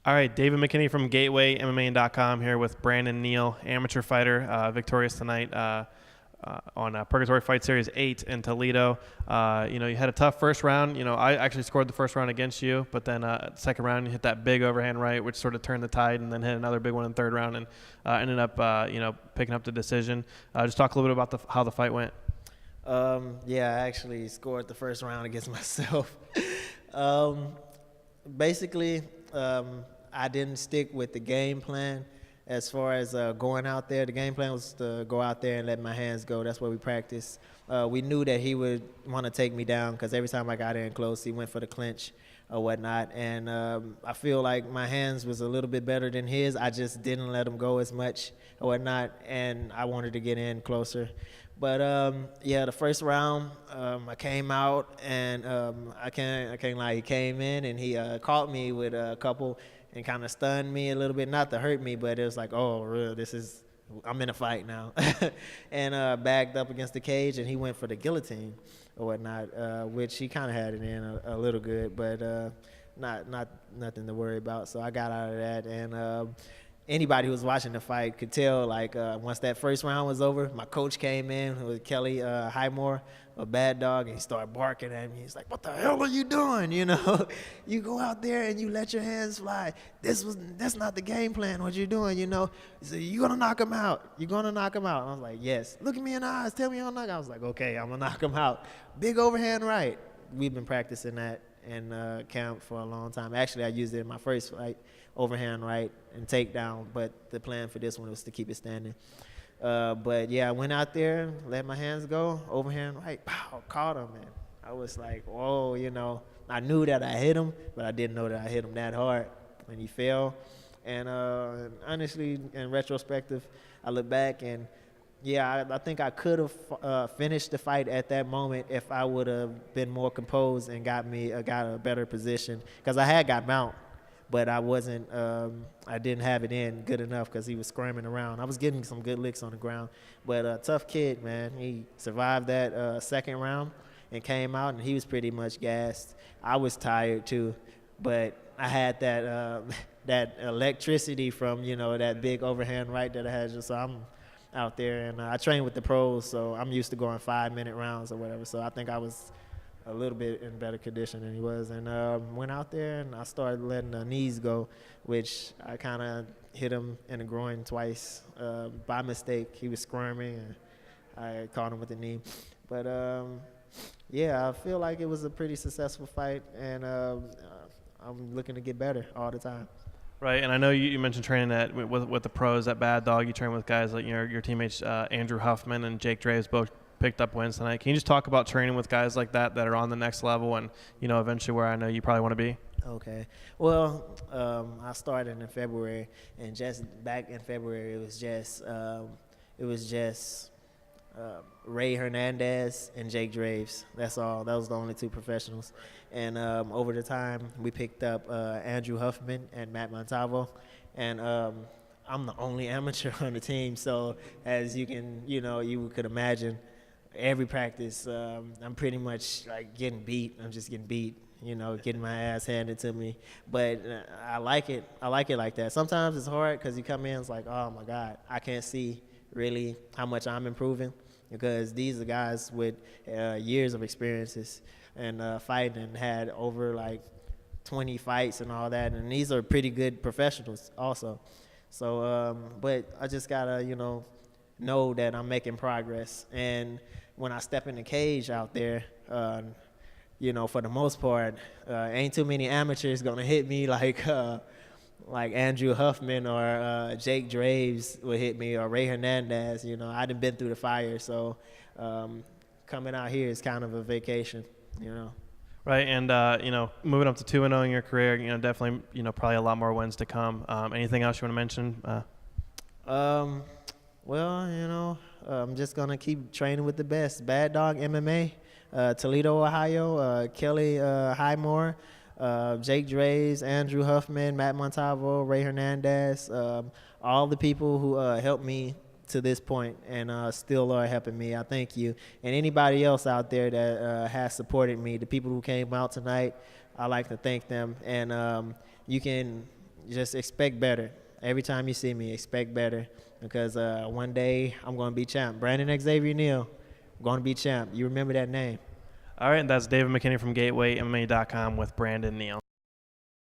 All right, David McKinney from GatewayMMA.com here with Brandon Neal, amateur fighter, victorious tonight on Purgatory Fight Series 8 in Toledo. You had a tough first round. I actually scored the first round against you, but then second round you hit that big overhand right, which sort of turned the tide, and then hit another big one in the third round and ended up, picking up the decision. Just talk a little bit about how the fight went. Yeah, I actually scored the first round against myself. Basically, I didn't stick with the game plan as far as going out there. The game plan was to go out there and let my hands go. That's what we practiced. We knew that he would want to take me down because every time I got in close, he went for the clinch or whatnot. And I feel like my hands was a little bit better than his. I just didn't let him go as much or whatnot, and I wanted to get in closer. But the first round, I came out, and I can't lie, he came in and he caught me with a couple and kind of stunned me a little bit, not to hurt me, but it was like, oh, real, I'm in a fight now. And backed up against the cage, and he went for the guillotine or whatnot, which he kind of had it in a little good, but not nothing to worry about. So I got out of that, and anybody who was watching the fight could tell, once that first round was over, my coach came in with Kelly Highmore, a bad dog, and he started barking at me. He's like, what the hell are you doing? You go out there and you let your hands fly. That's not the game plan, what you're doing, He said, you're going to knock him out. You're going to knock him out. And I was like, yes. Look at me in the eyes. Tell me I'm knock. I was like, okay, I'm going to knock him out. Big overhand right. We've been practicing that in camp for a long time. Actually, I used it in my first fight, overhand right and takedown, but the plan for this one was to keep it standing. But yeah, I went out there, let my hands go, overhand right, pow, caught him, and I was like, whoa, I knew that I hit him, but I didn't know that I hit him that hard when he fell. And honestly, in retrospective, I look back and yeah, I think I could have finished the fight at that moment if I would have been more composed and got a better position, because I had got mount, but I wasn't. I didn't have it in good enough because he was screaming around. I was getting some good licks on the ground, but a tough kid, man. He survived that second round and came out, and he was pretty much gassed. I was tired too, but I had that that electricity from that big overhand right that I had. So I'm out there, and I train with the pros, so I'm used to going 5-minute rounds or whatever. So I think I was a little bit in better condition than he was, and went out there and I started letting the knees go, which I kind of hit him in the groin twice by mistake. He was squirming, and I caught him with the knee. But I feel like it was a pretty successful fight, and I'm looking to get better all the time. Right, and I know you mentioned training with the pros at Bad Dog. You train with guys like your teammates Andrew Huffman and Jake Draves, both picked up wins tonight. Can you just talk about training with guys like that are on the next level and eventually where I know you probably want to be? Okay. Well, I started in February, and just back in February it was just Ray Hernandez and Jake Draves. That's all. That was the only two professionals. And over the time, we picked up Andrew Huffman and Matt Montalvo. And I'm the only amateur on the team. So as you can, you could imagine, every practice, I'm pretty much like getting beat. I'm just getting beat, getting my ass handed to me. But I like it. I like it like that. Sometimes it's hard because you come in, it's like, oh, my God, I can't see really how much I'm improving, because these are guys with years of experiences and fighting, and had over like 20 fights and all that, and these are pretty good professionals also. So but I just gotta know that I'm making progress, and when I step in the cage out there, for the most part, ain't too many amateurs gonna hit me like Andrew Huffman or Jake Draves would hit me, or Ray Hernandez. I done been through the fire, so coming out here is kind of a vacation, Right, and moving up to 2-0 in your career, definitely, probably a lot more wins to come. Anything else you want to mention? Well, I'm just gonna keep training with the best. Bad Dog MMA, Toledo, Ohio. Kelly Highmore, Jake Draves, Andrew Huffman, Matt Montalvo, Ray Hernandez, all the people who helped me to this point and still are helping me. I thank you. And anybody else out there that has supported me, the people who came out tonight, I like to thank them. And you can just expect better. Every time you see me, expect better because one day I'm going to be champ. Brandon Xavier Neal, going to be champ. You remember that name. All right, and that's David McKinney from GatewayMMA.com with Brandon Neal.